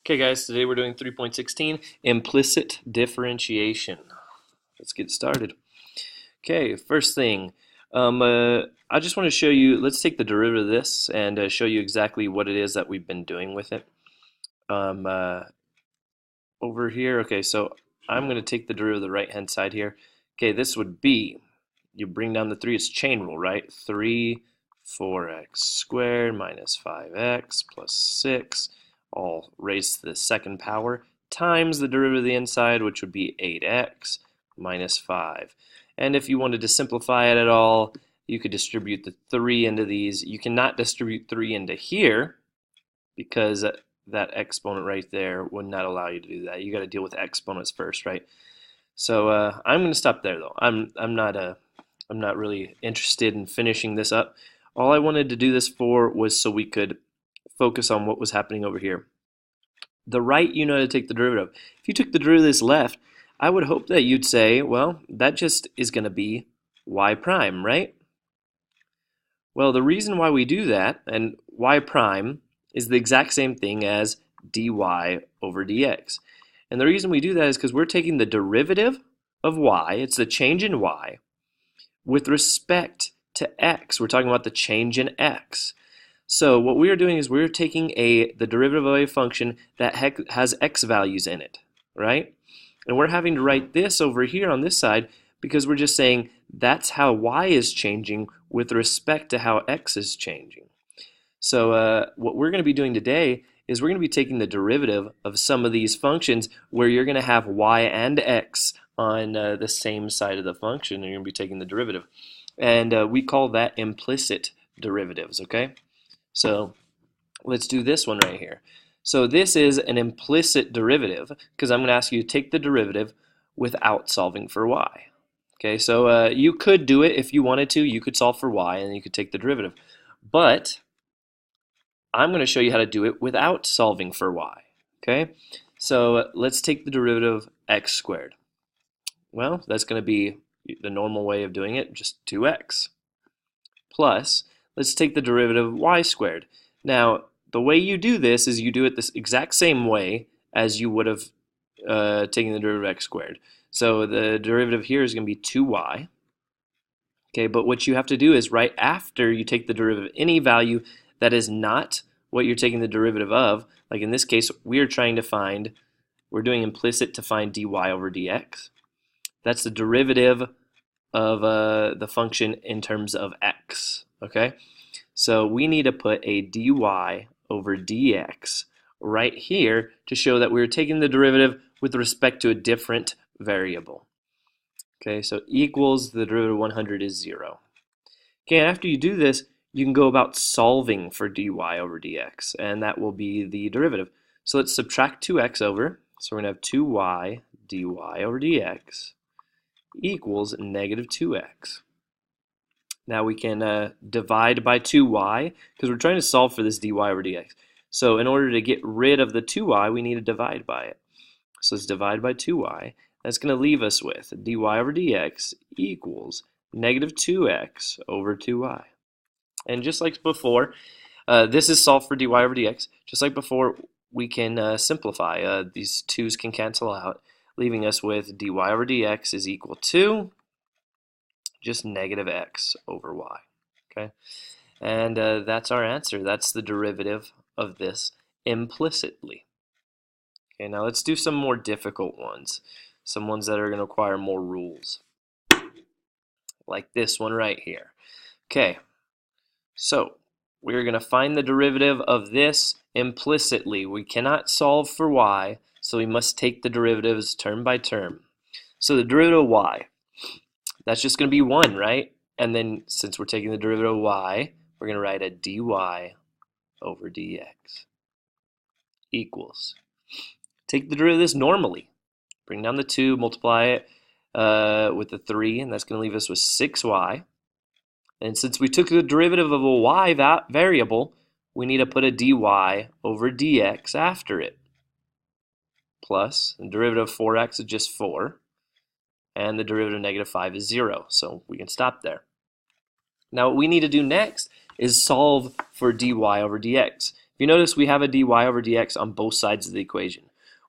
Okay guys, today we're doing 3.16, implicit differentiation. Let's get started. Okay, first thing, I just want to show you, let's take the derivative of this and show you exactly what it is that we've been doing with it. Um, uh, Over here, okay, so I'm going to take the derivative of the right-hand side here. Okay, this would be, you bring down the 3, it's chain rule, right? 3, 4x squared minus 5x plus 6, all raised to the second power, times the derivative of the inside, which would be 8x minus 5. And if you wanted to simplify it at all, you could distribute the 3 into these. You cannot distribute 3 into here because that exponent right there would not allow you to do that. You got to deal with exponents first, right? So I'm going to stop there though. I'm not really interested in finishing this up. All I wanted to do this for was so we could focus on what was happening over here. The right, you know how to take the derivative. If you took the derivative of this left, I would hope that you'd say, well, that just is going to be y prime, right? Well, the reason why we do that, and y prime is the exact same thing as dy over dx. And the reason we do that is because we're taking the derivative of y, it's the change in y, with respect to x. We're talking about the change in x. So what we are doing is we're taking the derivative of a function that has x values in it, right? And we're having to write this over here on this side because we're just saying that's how y is changing with respect to how x is changing. So what we're going to be doing today is we're going to be taking the derivative of some of these functions where you're going to have y and x on the same side of the function, and you're going to be taking the derivative. And we call that implicit derivatives, okay? So let's do this one right here. So this is an implicit derivative because I'm going to ask you to take the derivative without solving for y. Okay, so you could do it if you wanted to. You could solve for y and you could take the derivative. But I'm going to show you how to do it without solving for y. Okay, so let's take the derivative of x squared. Well, that's going to be the normal way of doing it, just 2x. Plus, let's take the derivative of y squared. Now, the way you do this is you do it this exact same way as you would have taken the derivative of x squared. So the derivative here is going to be 2y. Okay, but what you have to do is right after you take the derivative of any value that is not what you're taking the derivative of, like in this case, we're doing implicit to find dy over dx. That's the derivative of the function in terms of x, okay? So we need to put a dy over dx right here to show that we're taking the derivative with respect to a different variable. Okay, so equals the derivative of 100 is 0. Okay, and after you do this, you can go about solving for dy over dx, and that will be the derivative. So let's subtract 2x over, so we're going to have 2y dy over dx equals negative 2x. Now we can divide by 2y, because we're trying to solve for this dy over dx. So in order to get rid of the 2y, we need to divide by it. So let's divide by 2y. That's going to leave us with dy over dx equals negative 2x over 2y. And just like before, this is solved for dy over dx. Just like before, we can simplify. These 2's can cancel out, leaving us with dy over dx is equal to just negative x over y. Okay, and that's our answer. That's the derivative of this implicitly. Okay, now let's do some more difficult ones. Some ones that are going to require more rules. Like this one right here. Okay, so we're going to find the derivative of this implicitly. We cannot solve for y, so we must take the derivatives term by term. So the derivative of y, that's just going to be 1, right? And then since we're taking the derivative of y, we're going to write a dy over dx equals. Take the derivative of this normally. Bring down the 2, multiply it with the 3, and that's going to leave us with 6y. And since we took the derivative of a y variable, we need to put a dy over dx after it. Plus, the derivative of 4x is just 4, and the derivative of negative 5 is 0, so we can stop there. Now what we need to do next is solve for dy over dx. If you notice, we have a dy over dx on both sides of the equation.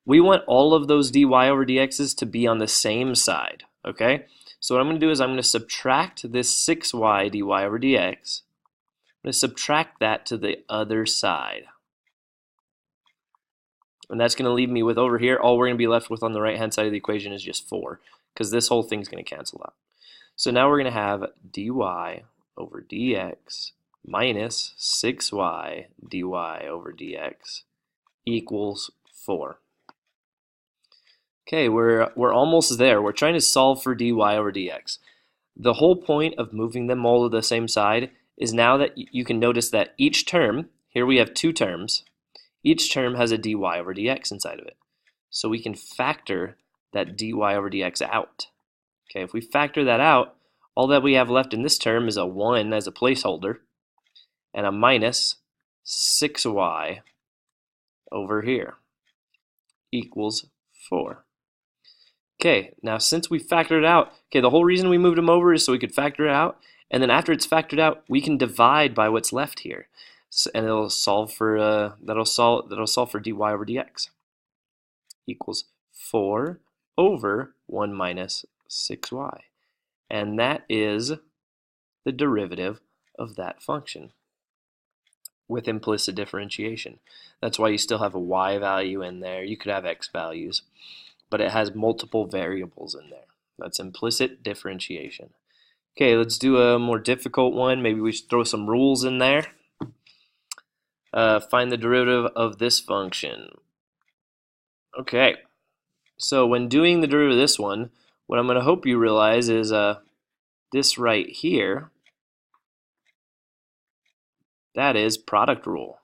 We want all of those dy over dx's to be on the same side, okay? So what I'm going to do is I'm going to subtract this 6y dy over dx. I'm going to subtract that to the other side. And that's going to leave me with over here, all we're going to be left with on the right-hand side of the equation is just 4, because this whole thing's going to cancel out. So now we're going to have dy over dx minus 6y dy over dx equals 4. Okay, we're almost there. We're trying to solve for dy over dx. The whole point of moving them all to the same side is now that you can notice that each term, here we have two terms, each term has a dy over dx inside of it. So we can factor that dy over dx out. Okay, if we factor that out, all that we have left in this term is a 1 as a placeholder and a minus 6y over here equals 4. Okay, now since we factored it out, okay, the whole reason we moved them over is so we could factor it out, and then after it's factored out, we can divide by what's left here, and it'll solve for that'll solve for dy over dx equals 4 over 1 minus 6y, and that is the derivative of that function with implicit differentiation. That's why you still have a y value in there. You could have x values, but it has multiple variables in there. That's implicit differentiation. Okay, let's do a more difficult one. Maybe we should throw some rules in there. Find the derivative of this function. Okay, so when doing the derivative of this one, what I'm going to hope you realize is this right here, that is product rule.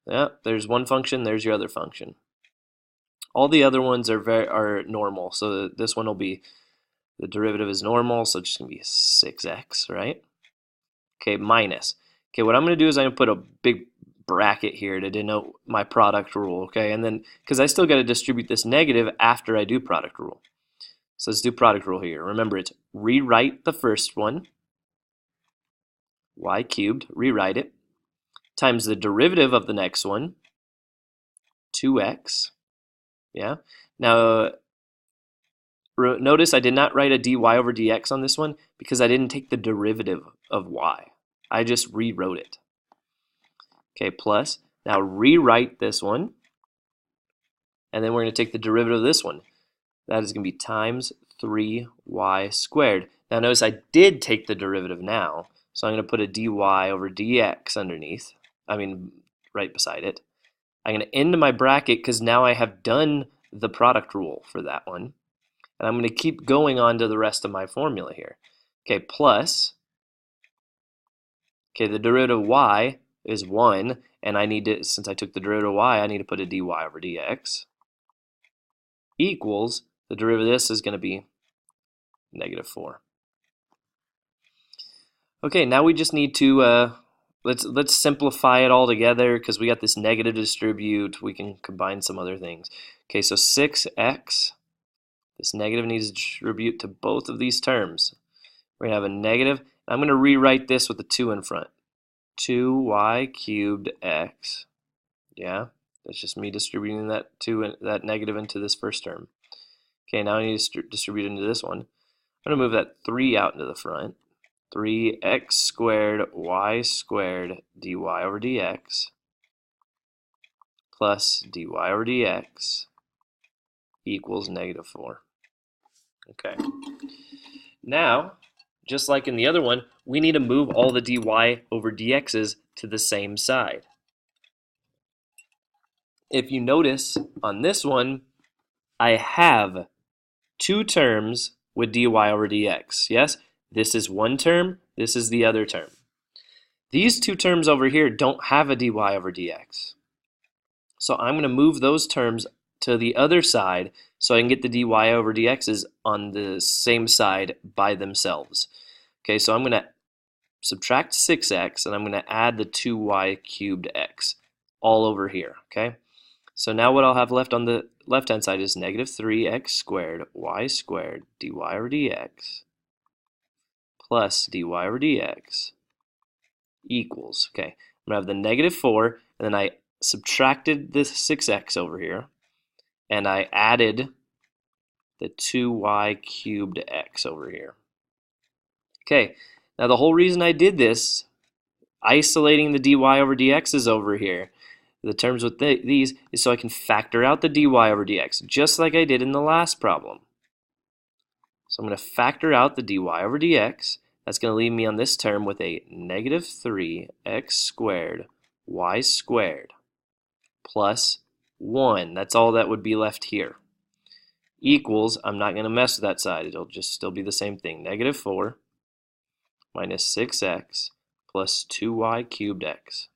Yeah, there's one function, there's your other function. All the other ones are normal, so this one will be, the derivative is normal, so it's just going to be 6x, right? Okay, minus. Okay, what I'm going to do is I'm going to put a big bracket here to denote my product rule, okay? And then, because I still got to distribute this negative after I do product rule. So let's do product rule here. Remember, it's rewrite the first one, y cubed, rewrite it, times the derivative of the next one, 2x, yeah? Now, notice I did not write a dy over dx on this one because I didn't take the derivative of y. I just rewrote it. Okay, plus, now rewrite this one, and then we're going to take the derivative of this one. That is going to be times 3y squared. Now notice I did take the derivative now, so I'm going to put a dy over dx underneath, right beside it. I'm going to end my bracket because now I have done the product rule for that one. And I'm going to keep going on to the rest of my formula here. Okay, plus, okay, the derivative of y is 1, and I need to, since I took the derivative of y, I need to put a dy over dx equals, the derivative of this is going to be negative 4. Okay, now we just need to, let's simplify it all together because we got this negative to distribute. We can combine some other things. Okay, so 6x, this negative needs to distribute to both of these terms. We're going to have a negative. I'm going to rewrite this with the 2 in front. 2y cubed x. Yeah, that's just me distributing that negative into this first term. Okay, now I need to distribute into this one. I'm going to move that 3 out into the front. 3x squared y squared dy over dx plus dy over dx equals negative 4. Okay. Now, just like in the other one, we need to move all the dy over dx's to the same side. If you notice, on this one, I have 2 terms with dy over dx. Yes, this is one term, this is the other term. These 2 terms over here don't have a dy over dx. So I'm going to move those terms to the other side so I can get the dy over dx's on the same side by themselves. Okay, so I'm going to subtract 6x and I'm going to add the 2y cubed x all over here, okay? So now what I'll have left on the left-hand side is negative 3x squared y squared dy over dx plus dy over dx equals, okay, I'm going to have the negative 4, and then I subtracted the 6x over here, and I added the 2y cubed x over here. Okay, now the whole reason I did this, isolating the dy over dx's over here, the terms with these, is so I can factor out the dy over dx, just like I did in the last problem. So I'm going to factor out the dy over dx. That's going to leave me on this term with a negative 3x squared y squared plus 1. That's all that would be left here. Equals, I'm not going to mess with that side. It'll just still be the same thing. Negative 4 minus 6x plus 2y cubed x.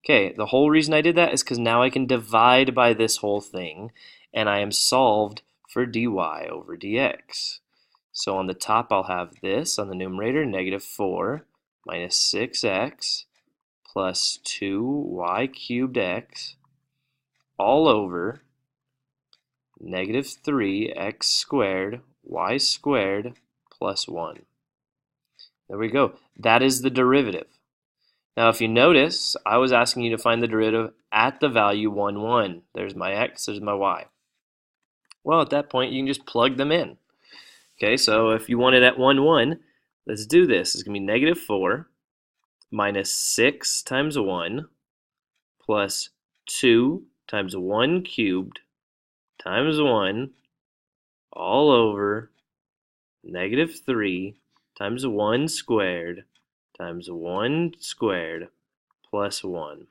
Okay, the whole reason I did that is because now I can divide by this whole thing, and I am solved for dy over dx. So on the top I'll have this on the numerator, negative 4 minus 6x plus 2y cubed x all over negative 3x squared y squared plus 1. There we go. That is the derivative. Now if you notice, I was asking you to find the derivative at the value 1, 1. There's my x, there's my y. Well, at that point you can just plug them in. Okay, so if you want it at 1, 1, let's do this. It's going to be negative 4 minus 6 times 1 plus 2 times 1 cubed times 1 all over negative 3 times 1 squared times 1 squared plus 1.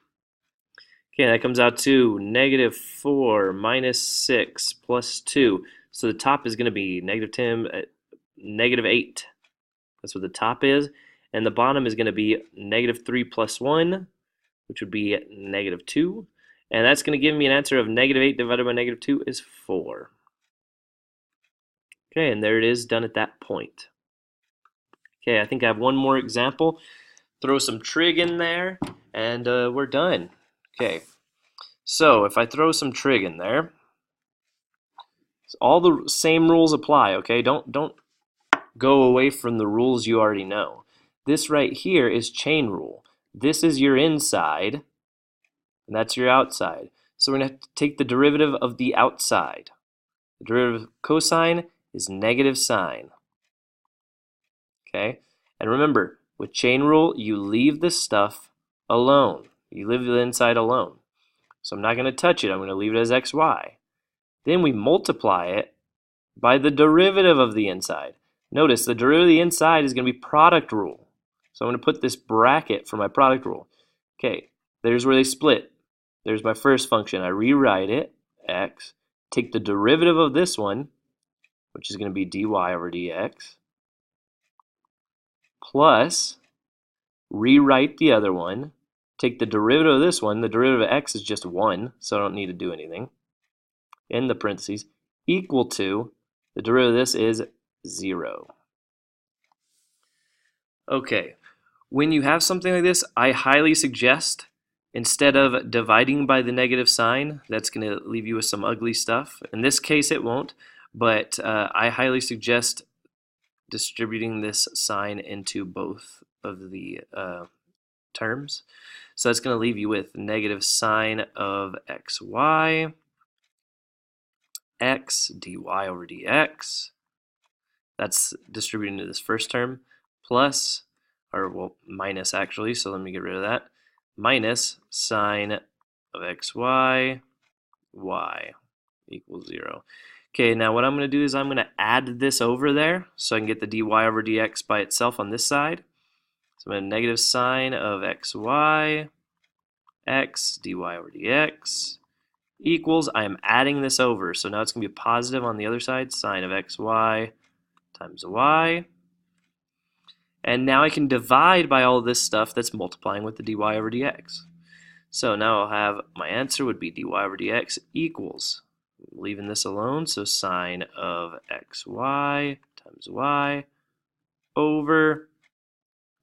Okay, that comes out to negative 4 minus 6 plus 2. So the top is going to be negative 8. That's what the top is. And the bottom is going to be negative 3 plus 1, which would be negative 2. And that's going to give me an answer of negative 8 divided by negative 2 is 4. Okay, and there it is, done at that point. Okay, I think I have one more example. Throw some trig in there, and we're done. Okay, so if I throw some trig in there, all the same rules apply, okay? Don't go away from the rules you already know. This right here is chain rule. This is your inside, and that's your outside. So we're going to have to take the derivative of the outside. The derivative of cosine is negative sine. Okay? And remember, with chain rule, you leave this stuff alone. You leave the inside alone. So I'm not going to touch it. I'm going to leave it as xy. Then we multiply it by the derivative of the inside. Notice the derivative of the inside is going to be product rule. So I'm going to put this bracket for my product rule. Okay, there's where they split. There's my first function. I rewrite it, x. Take the derivative of this one, which is going to be dy over dx, plus rewrite the other one. Take the derivative of this one. The derivative of x is just 1, so I don't need to do anything. In the parentheses, equal to, the derivative of this is 0. Okay, when you have something like this, I highly suggest, instead of dividing by the negative sign, that's going to leave you with some ugly stuff. In this case, it won't, but I highly suggest distributing this sign into both of the terms. So that's going to leave you with negative sine of xy, x dy over dx. That's distributing to this first term, plus, or well, minus actually, so let me get rid of that, minus sine of xy, y equals 0. Okay, now what I'm going to do is I'm going to add this over there so I can get the dy over dx by itself on this side. So I'm going to negative sine of xy, x dy over dx equals, I am adding this over, so now it's going to be positive on the other side, sine of xy times y. And now I can divide by all this stuff that's multiplying with the dy over dx. So now I'll have, my answer would be dy over dx equals, leaving this alone, so sine of xy times y over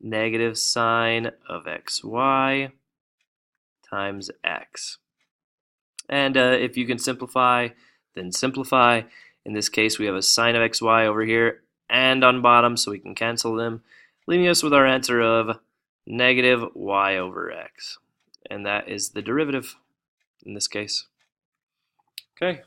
negative sine of xy times x. And if you can simplify, then simplify. In this case, we have a sine of xy over here and on bottom, so we can cancel them, leaving us with our answer of negative y over x. and that is the derivative in this case. Okay.